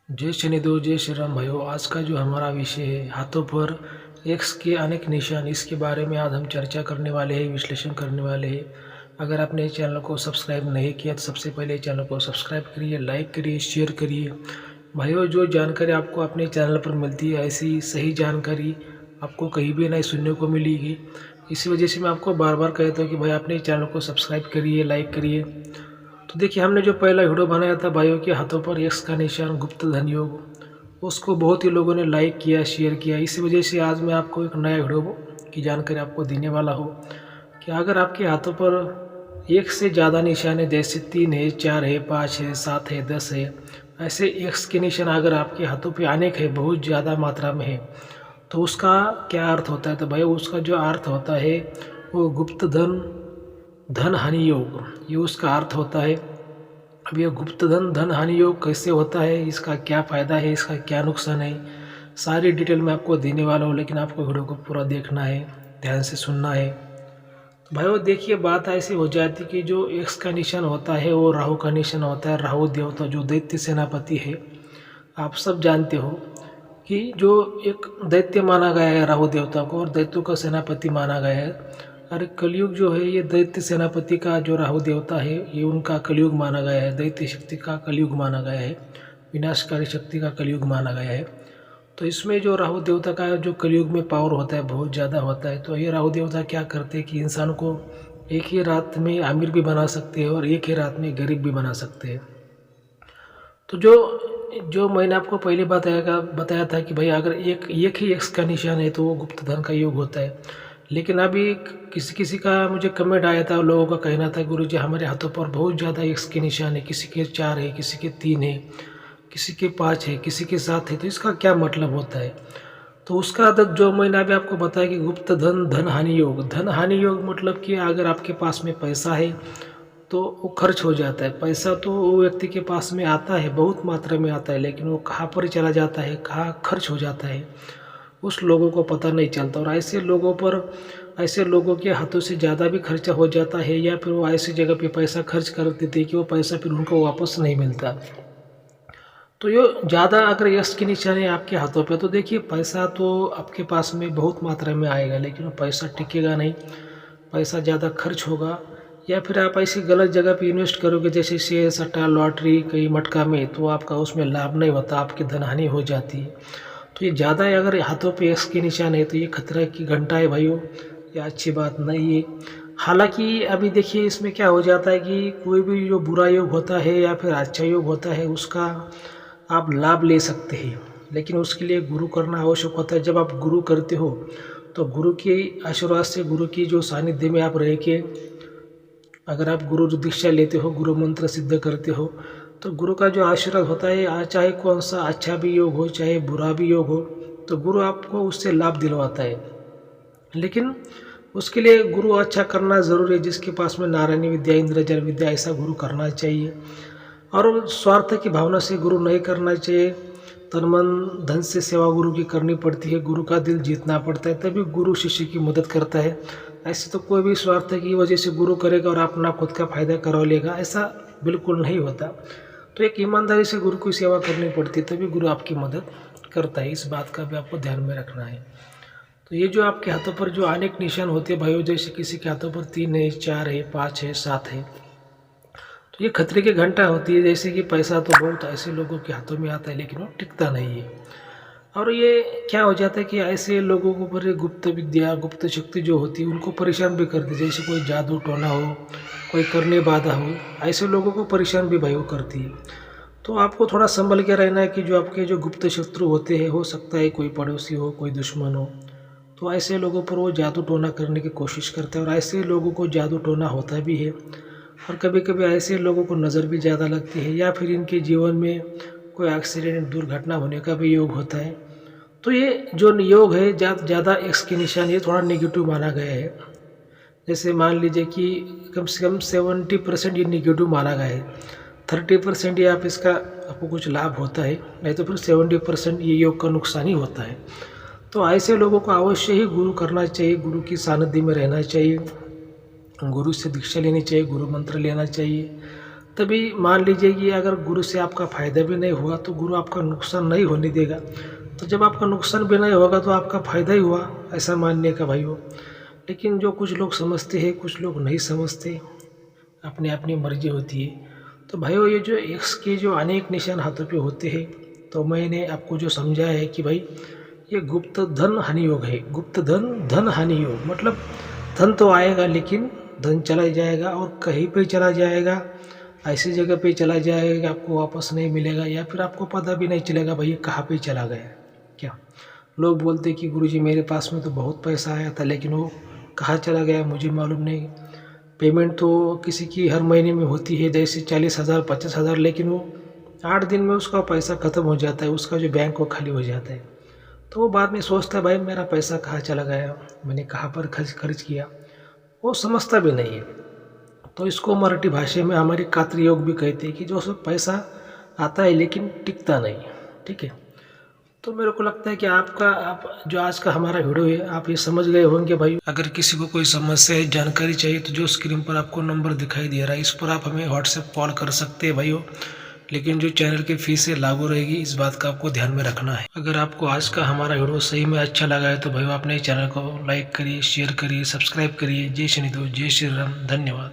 जय शनिदेव, जय श्री राम भाइयों। आज का जो हमारा विषय है हाथों पर एक्स के अनेक निशान, इसके बारे में आज हम चर्चा करने वाले हैं, विश्लेषण करने वाले हैं। अगर आपने इस चैनल को सब्सक्राइब नहीं किया तो सबसे पहले चैनल को सब्सक्राइब करिए, लाइक करिए, शेयर करिए। भाइयों, जो जानकारी आपको अपने चैनल पर मिलती है ऐसी सही जानकारी आपको कहीं भी नहीं सुनने को मिलेगी। इसी वजह से मैं आपको बार बार कहता हूँ कि भाई अपने चैनल को सब्सक्राइब करिए, लाइक करिए। तो देखिए, हमने जो पहला वीडियो बनाया था भाइयों के हाथों पर एक्स का निशान, गुप्त धन योग, उसको बहुत ही लोगों ने लाइक किया, शेयर किया। इसी वजह से आज मैं आपको एक नया वीडियो की जानकारी आपको देने वाला हूँ कि अगर आपके हाथों पर एक से ज़्यादा निशान है, जैसे 3 है, 4 है, 5 है, 7 है, 10 है, ऐसे एक्स के निशान अगर आपके हाथों पे अनेक है, बहुत ज़्यादा मात्रा में है, तो उसका क्या अर्थ होता है? तो भाई उसका जो अर्थ होता है वो गुप्त धन हानि योग, ये उसका अर्थ होता है। अब ये गुप्त धन हानि योग कैसे होता है, इसका क्या फ़ायदा है, इसका क्या नुकसान है, सारी डिटेल मैं आपको देने वाला हूँ। लेकिन आपको वीडियो को पूरा देखना है, ध्यान से सुनना है। तो भाइयों देखिए, बात ऐसी हो जाती कि जो एक्स का निशान होता है वो राहु का निशान होता है। राहु देवता जो दैत्य सेनापति है, आप सब जानते हो कि जो एक दैत्य माना गया है राहु देवता को, और दैत्यों का सेनापति माना गया है। और कलयुग जो है ये दैत्य सेनापति का जो राहु देवता है ये उनका कलयुग माना गया है, दैत्य शक्ति का कलयुग माना गया है, विनाशकारी शक्ति का कलयुग माना गया है। तो इसमें जो राहु देवता का जो कलयुग में पावर होता है बहुत ज़्यादा होता है। तो ये राहु देवता क्या करते हैं कि इंसान को एक ही रात में अमीर भी बना सकते हैं और एक ही रात में गरीब भी बना सकते हैं। तो जो जो मैंने आपको पहले बताया था कि भाई अगर एक ही एक्स का निशान है तो वो गुप्त धन का योग होता है। लेकिन अभी किसी किसी का मुझे कमेंट आया था, लोगों का कहना था गुरुजी हमारे हाथों पर बहुत ज़्यादा एक्स के निशान है, किसी के 4 है, किसी के 3 है, किसी के 5 है, किसी के 7 है, तो इसका क्या मतलब होता है? तो उसका आदत जो मैंने अभी आपको बताया कि गुप्त धन हानि योग, धन हानि योग मतलब कि अगर आपके पास में पैसा है तो वो खर्च हो जाता है। पैसा तो वो व्यक्ति के पास में आता है, बहुत मात्रा में आता है, लेकिन वो कहाँ पर चला जाता है, कहाँ खर्च हो जाता है, उस लोगों को पता नहीं चलता। और ऐसे लोगों के हाथों से ज़्यादा भी खर्चा हो जाता है, या फिर वो ऐसी जगह पे पैसा खर्च कर देते हैं कि वो पैसा फिर उनको वापस नहीं मिलता। तो ये ज़्यादा अगर यश की निशानी है आपके हाथों पे, तो देखिए पैसा तो आपके पास में बहुत मात्रा में आएगा, लेकिन वो पैसा टिकेगा नहीं, पैसा ज़्यादा खर्च होगा। या फिर आप ऐसी गलत जगह पे इन्वेस्ट करोगे, जैसे शेयर, सट्टा, लॉटरी, कहीं मटका में, तो आपका उसमें लाभ नहीं होता, आपकी धनहानि हो जाती है। तो ये ज़्यादा अगर हाथों पे एक्स के निशान है तो ये खतरा की घंटा है भाइयों, ये अच्छी बात नहीं है। हालांकि अभी देखिए इसमें क्या हो जाता है कि कोई भी जो बुरा योग होता है या फिर अच्छा योग होता है उसका आप लाभ ले सकते हैं, लेकिन उसके लिए गुरु करना आवश्यक होता है। जब आप गुरु करते हो तो गुरु के आशीर्वाद से, गुरु की जो सानिध्य में आप रह के, अगर आप गुरु दीक्षा लेते हो, गुरु मंत्र सिद्ध करते हो, तो गुरु का जो आशीर्वाद होता है, चाहे कौन सा अच्छा भी योग हो चाहे बुरा भी योग हो, तो गुरु आपको उससे लाभ दिलवाता है। लेकिन उसके लिए गुरु अच्छा करना ज़रूरी है। जिसके पास में नारायणी विद्या, इंद्रजाल विद्या, ऐसा गुरु करना चाहिए। और स्वार्थ की भावना से गुरु नहीं करना चाहिए। तन मन धन से सेवा गुरु की करनी पड़ती है, गुरु का दिल जीतना पड़ता है, तभी गुरु शिष्य की मदद करता है। ऐसे तो कोई भी स्वार्थ की वजह से गुरु करेगा और अपना खुद का फायदा करवा लेगा, ऐसा बिल्कुल नहीं होता। तो एक ईमानदारी से गुरु की सेवा करनी पड़ती है, तभी गुरु आपकी मदद करता है। इस बात का भी आपको ध्यान में रखना है। तो ये जो आपके हाथों पर जो अनेक निशान होते हैं भाइयों, जैसे किसी के हाथों पर 3 है, 4 है, 5 है, 7 है, तो ये खतरे की घंटा होती है। जैसे कि पैसा तो बहुत ऐसे लोगों के हाथों में आता है लेकिन वो टिकता नहीं है। और ये क्या हो जाता है कि ऐसे लोगों को ऊपर गुप्त विद्या, गुप्त शक्ति जो होती है उनको परेशान भी करती है। जैसे कोई जादू टोना हो, कोई करने बाधा हो, ऐसे लोगों को परेशान भी भाई वो करती है। तो आपको थोड़ा संभल के रहना है कि जो आपके जो गुप्त शत्रु होते हैं, हो सकता है कोई पड़ोसी हो, कोई दुश्मन हो, तो ऐसे लोगों पर वो जादू टोना करने की कोशिश करते हैं। और ऐसे लोगों को जादू टोना होता भी है। और कभी कभी ऐसे लोगों को नज़र भी ज़्यादा लगती है, या फिर इनके जीवन में कोई एक्सीडेंट, दुर्घटना होने का भी योग होता है। तो ये जो योग है ज़्यादा एक्स के निशान, ये थोड़ा नेगेटिव माना गया है। जैसे मान लीजिए कि कम से कम 70% ये नेगेटिव माना गया है। 30% ये आप इसका आपको कुछ लाभ होता है, नहीं तो फिर 70% ये योग का नुकसान ही होता है। तो ऐसे लोगों को अवश्य ही गुरु करना चाहिए, गुरु की सानिध्य में रहना चाहिए, गुरु से दीक्षा लेनी चाहिए, गुरु मंत्र लेना चाहिए, तभी मान लीजिए कि अगर गुरु से आपका फ़ायदा भी नहीं हुआ तो गुरु आपका नुकसान नहीं होने देगा। तो जब आपका नुकसान भी नहीं होगा तो आपका फ़ायदा ही हुआ, ऐसा मानने का भाइयों। लेकिन जो कुछ लोग समझते हैं, कुछ लोग नहीं समझते, अपनी अपनी मर्जी होती है। तो भाइयों ये जो एक्स के जो अनेक निशान हाथों पे होते हैं, तो मैंने आपको जो समझाया है कि भाई ये गुप्त धन हानि योग है। गुप्त धन धन हानि योग मतलब धन तो आएगा लेकिन धन चला जाएगा और कहीं पे चला जाएगा, ऐसी जगह पे चला जाएगा कि आपको वापस नहीं मिलेगा, या फिर आपको पता भी नहीं चलेगा भाई ये कहाँ पे चला गया। क्या लोग बोलते कि गुरुजी मेरे पास में तो बहुत पैसा आया था लेकिन वो कहाँ चला गया मुझे मालूम नहीं। पेमेंट तो किसी की हर महीने में होती है, जैसे 40,000 50,000, लेकिन वो 8 दिन में उसका पैसा ख़त्म हो जाता है, उसका जो बैंक वो खाली हो जाता है। तो वो बाद में सोचता है भाई मेरा पैसा कहाँ चला गया, मैंने कहाँ पर खर्च किया, वो समझता भी नहीं है। तो इसको मराठी भाषा में हमारी कात्री योग भी कहते हैं कि जो सब पैसा आता है लेकिन टिकता नहीं। ठीक है, तो मेरे को लगता है कि आप जो आज का हमारा वीडियो है आप ये समझ गए होंगे भाई। अगर किसी को कोई समस्या है, जानकारी चाहिए, तो जो स्क्रीन पर आपको नंबर दिखाई दे रहा है इस पर आप हमें व्हाट्सएप कॉल कर सकते हैं भाइयों। लेकिन जो चैनल की फीस है लागू रहेगी, इस बात का आपको ध्यान में रखना है। अगर आपको आज का हमारा वीडियो सही में अच्छा लगा है तो भाइयों अपने चैनल को लाइक करिए, शेयर करिए, सब्सक्राइब करिए। जय श्री देव, जय श्री राम, धन्यवाद।